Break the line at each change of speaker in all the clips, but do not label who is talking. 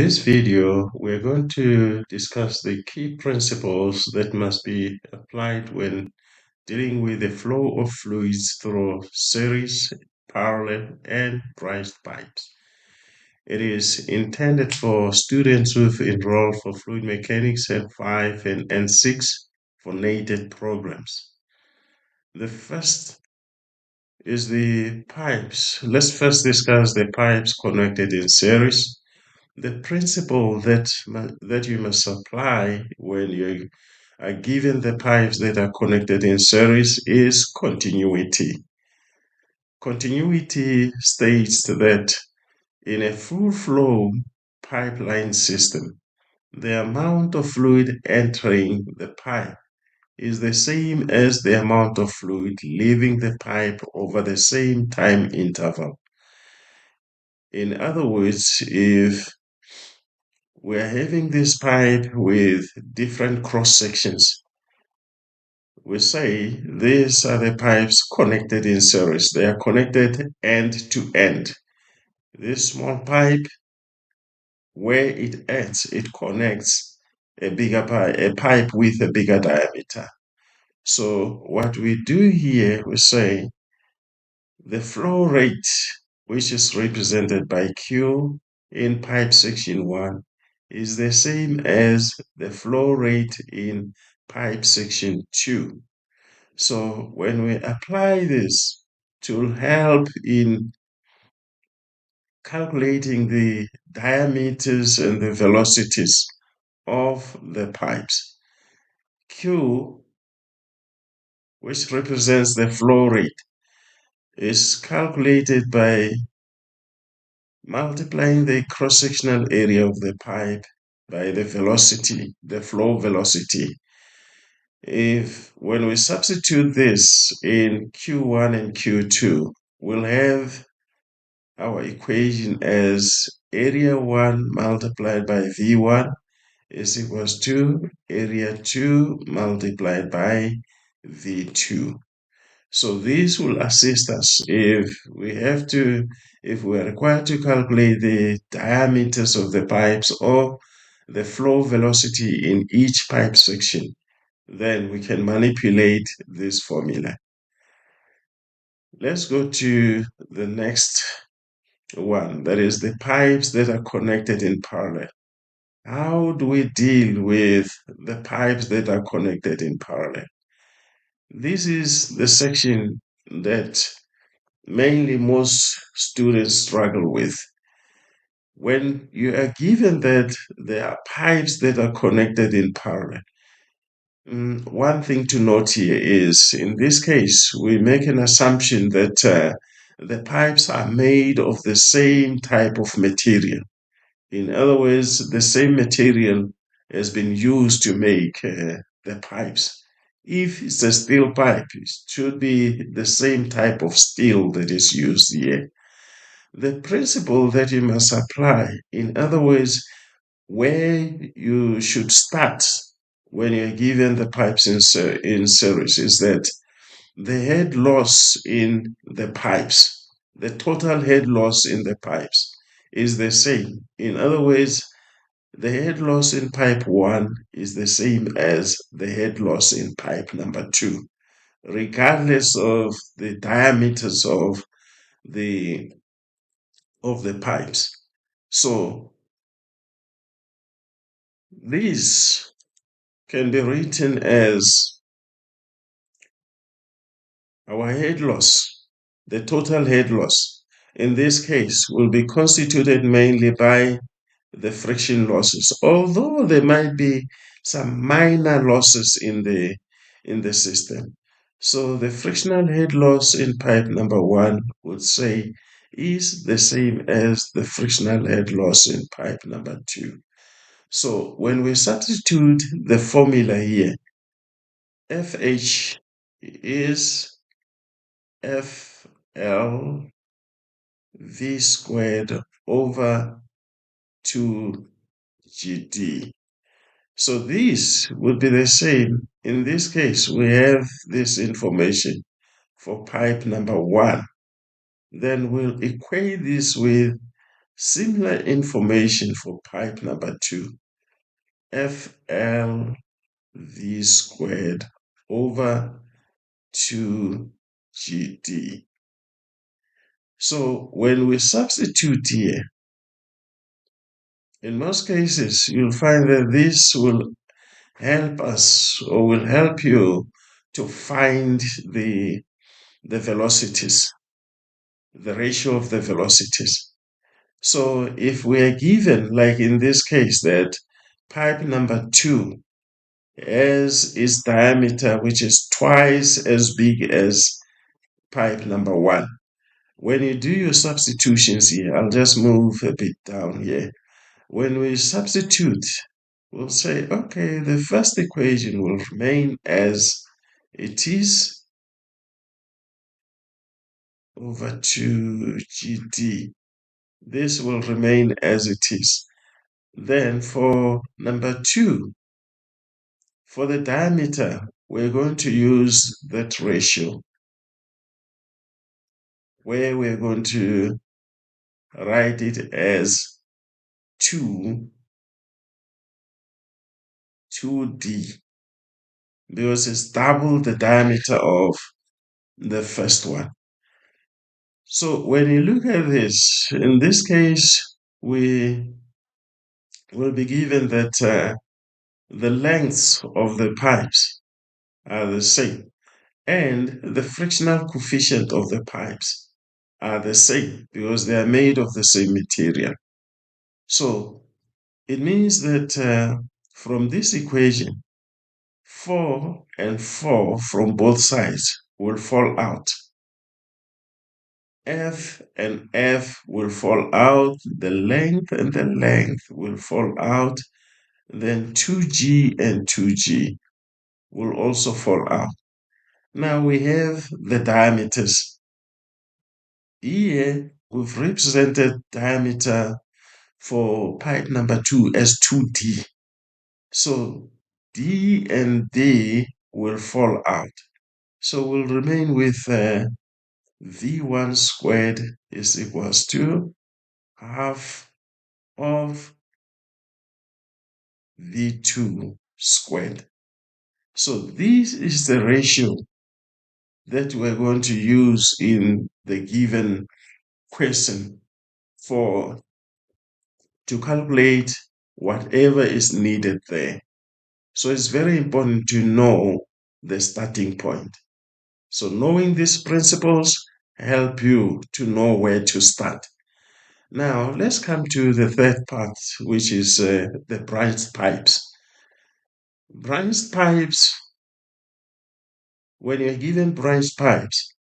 This video, we're going to discuss the key principles that must be applied when dealing with the flow of fluids through series, parallel, and branched pipes. It is intended for students who've enrolled for fluid mechanics N5 and N6 for NATED programs. The first is the pipes. Let's first discuss the pipes connected in series. The principle that you must apply when you are given the pipes that are connected in series is continuity. Continuity states that in a full flow pipeline system, the amount of fluid entering the pipe is the same as the amount of fluid leaving the pipe over the same time interval. In other words, if we're having this pipe with different cross sections, we say these are the pipes connected in series. They are connected end to end. This small pipe, where it ends, it connects a pipe with a bigger diameter. So what we do here, we say the flow rate, which is represented by Q in pipe section 1, is the same as the flow rate in pipe section 2. So when we apply this to help in calculating the diameters and the velocities of the pipes, Q, which represents the flow rate, is calculated by multiplying the cross-sectional area of the pipe by the velocity, the flow velocity. If when we substitute this in Q1 and Q2, we'll have our equation as area 1 multiplied by V1 is equals to area 2 multiplied by V2. So this will assist us if we are required to calculate the diameters of the pipes or the flow velocity in each pipe section, then we can manipulate this formula. Let's go to the next one, that is the pipes that are connected in parallel. How do we deal with the pipes that are connected in parallel? This is the section that mainly most students struggle with. When you are given that there are pipes that are connected in parallel, one thing to note here is, in this case, we make an assumption that the pipes are made of the same type of material. In other words, the same material has been used to make the pipes. If it's a steel pipe, it should be the same type of steel that is used here. The principle that you must apply, in other words, where you should start when you're given the pipes in series, is that the head loss in the pipes, the total head loss in the pipes is the same. In other words, the head loss in pipe 1 is the same as the head loss in pipe number 2, regardless of the diameters the of the pipes. So these can be written as our head loss, the total head loss. In this case, will be constituted mainly by the friction losses, although there might be some minor losses in the system. So the frictional head loss in pipe number 1 would say is the same as the frictional head loss in pipe number 2. So when we substitute the formula here, FH is FL V squared over 2GD. So this would be the same. In this case, we have this information for pipe number 1. Then we'll equate this with Similar information for pipe number 2, FL V squared over 2GD. So when we substitute here, in most cases, you'll find that this will help us or will help you to find the velocities, the ratio of the velocities. So if we are given, like in this case, that pipe number 2 has its diameter, which is twice as big as pipe number 1. When you do your substitutions here, I'll just move a bit down here. When we substitute, we'll say, okay, the first equation will remain as it is over 2GD. This will remain as it is. Then for number 2, for the diameter, we're going to use that ratio where we're going to write it as 2D, because it's double the diameter of the first one. So when you look at this, in this case, we will be given that the lengths of the pipes are the same, and the frictional coefficient of the pipes are the same because they are made of the same material. So it means that from this equation, 4 and 4 from both sides will fall out. F and F will fall out, the length and the length will fall out, then 2G and 2G will also fall out. Now we have the diameters. Here we've represented diameter for pipe number 2 as 2D. So D and D will fall out. So we'll remain with V1 squared is equals to half of V2 squared. So this is the ratio that we're going to use in the given question to calculate whatever is needed there. So it's very important to know the starting point. So knowing these principles help you to know where to start. Now let's come to the third part, which is the branched pipes. Branched pipes, when you're given branched pipes,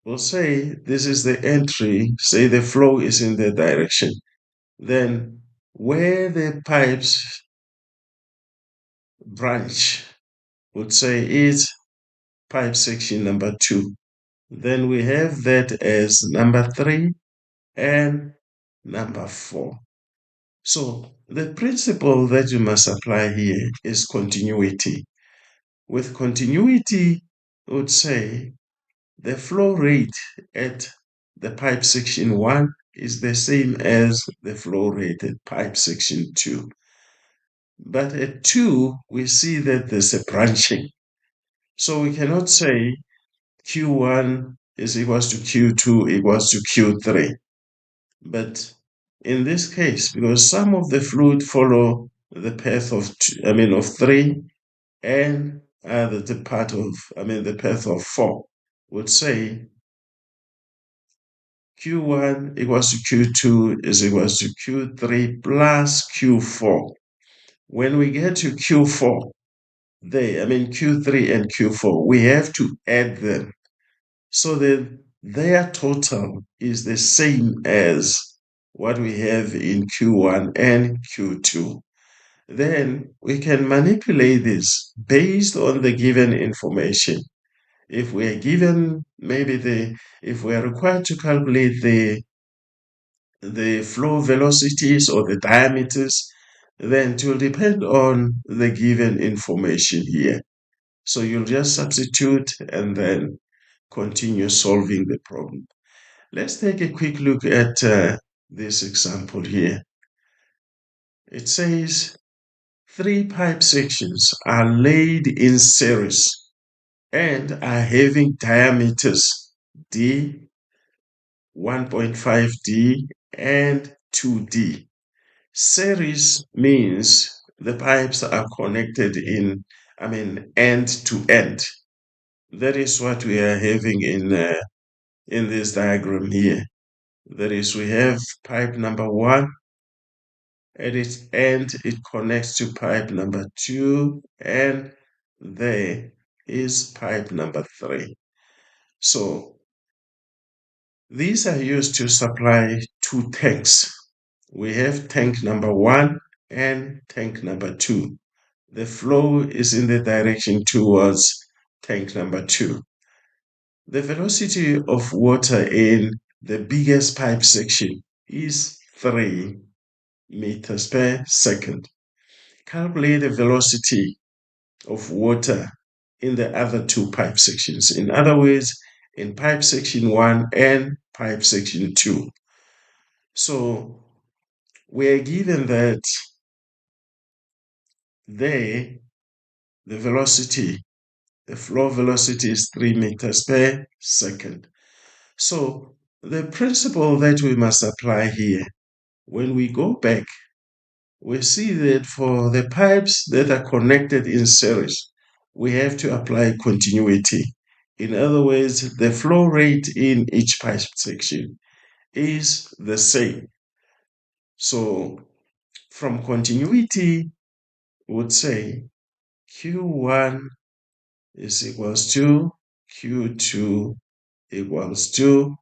we'll say this is the entry, say the flow is in the direction. Then where the pipes branch would say is pipe section number 2. Then we have that as number 3 and number 4. So the principle that you must apply here is continuity. With continuity, I would say the flow rate at the pipe section 1 is the same as the flow rate at pipe section 2. But at 2, we see that there's a branching. So we cannot say Q1 is equals to Q2 equals to Q3. But in this case, because some of the fluid follow the path of 3, and the path of 4, would say Q1 equals to Q2 is equals to Q3 plus Q4. When we get to Q4, Q3 and Q4, we have to add them so that their total is the same as what we have in Q1 and Q2. Then we can manipulate this based on the given information. If we are given if we are required to calculate the flow velocities or the diameters, then it will depend on the given information here. So you'll just substitute and then continue solving the problem. Let's take a quick look at this example here. It says 3 pipe sections are laid in series and are having diameters D, 1.5D, and 2D. Series means the pipes are connected end to end. That is what we are having in this diagram here. That is, we have pipe number 1. At its end, it connects to pipe number 2, and there is pipe number 3. So these are used to supply 2 tanks. We have tank number 1 and tank number 2. The flow is in the direction towards tank number 2. The velocity of water in the biggest pipe section is 3 meters per second. Calculate the velocity of water in the other 2 pipe sections. In other words, in pipe section 1 and pipe section 2. So we are given that there, the flow velocity is 3 meters per second. So the principle that we must apply here, when we go back, we see that for the pipes that are connected in series, we have to apply continuity. In other words, the flow rate in each pipe section is the same. So from continuity, we would say Q1 is equals to Q2 equals to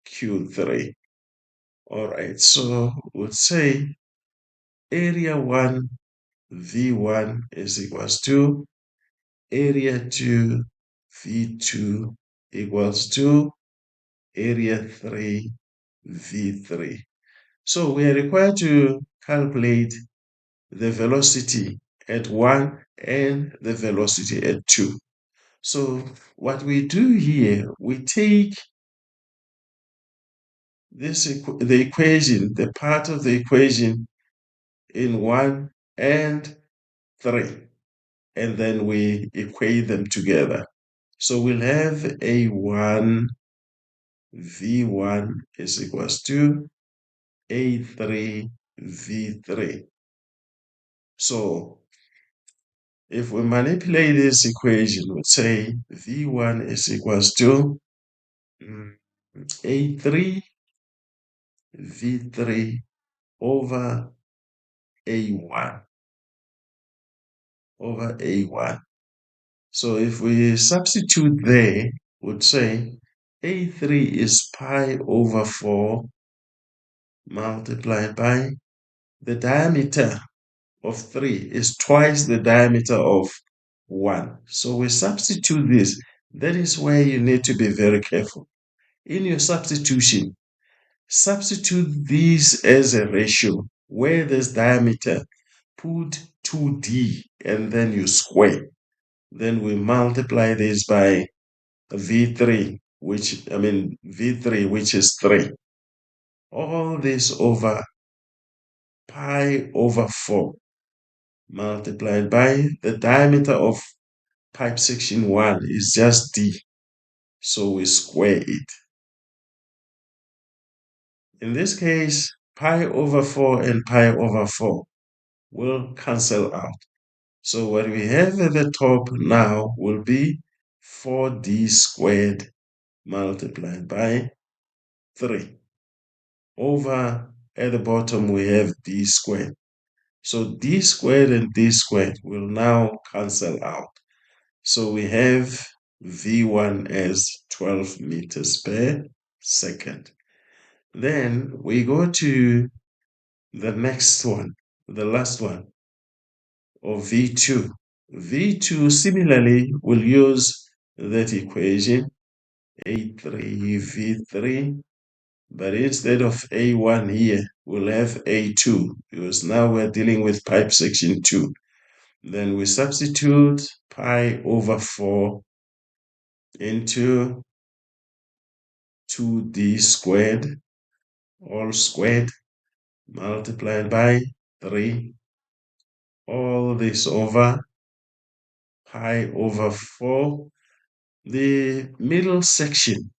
Q3. All right, so we'll say area 1 V1 is equals to area 2 V2 equals to area 3 V3. So we are required to calculate the velocity at 1 and the velocity at 2. So what we do here, we take the equation, the part of the equation in 1 and 3, and then we equate them together. So we'll have A1 V1 is equals to A3 V3. So if we manipulate this equation, we'll say V1 is equals to A3 V3 over A1 over A1. So if we substitute there, we'd say A3 is pi over 4 multiplied by the diameter of 3 is twice the diameter of 1. So we substitute this. That is where you need to be very careful. In your substitution, substitute these as a ratio. Where there's diameter, put 2D and then you square. Then we multiply this by V3, V3, which is 3. All this over pi over 4 multiplied by the diameter of pipe section 1 is just D. So we square it. In this case, pi over 4 and pi over 4 will cancel out. So what we have at the top now will be 4D squared multiplied by 3 over, at the bottom we have D squared. So D squared and D squared will now cancel out. So we have V1 as 12 meters per second. Then we go to the next one, the last one, or V2. V2 similarly will use that equation, A3 V3, but instead of A1 here, we'll have A2 because now we're dealing with pipe section 2. Then we substitute pi over 4 into 2d squared all squared multiplied by 3, all this over pi over 4. The middle section,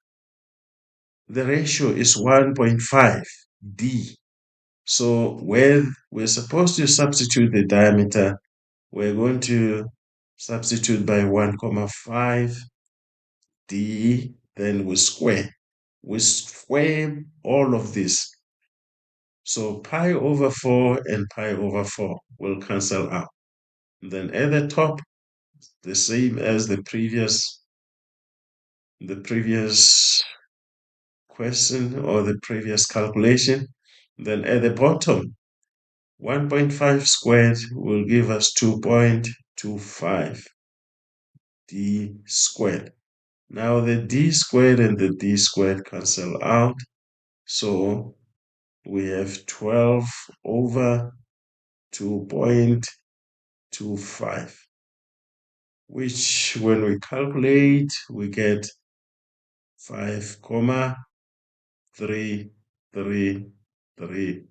the ratio is 1.5 d. So when we're supposed to substitute the diameter, we're going to substitute by 1.5 d, then we square. We square all of this. So pi over 4 and pi over 4 will cancel out. Then at the top, the same as the previous question or the previous calculation. Then at the bottom, 1.5 squared will give us 2.25 d squared. Now the d squared and the d squared cancel out. So we have 12 over 2.25, which when we calculate, we get 5,333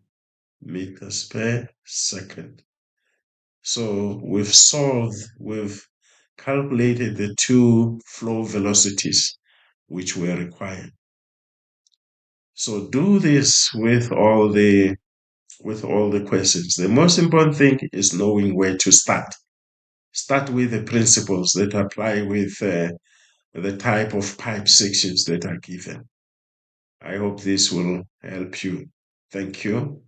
meters per second. So we've calculated the two flow velocities which were required. So do this with all the questions. The most important thing is knowing where to start. Start with the principles that apply with the type of pipe sections that are given. I hope this will help you. Thank you.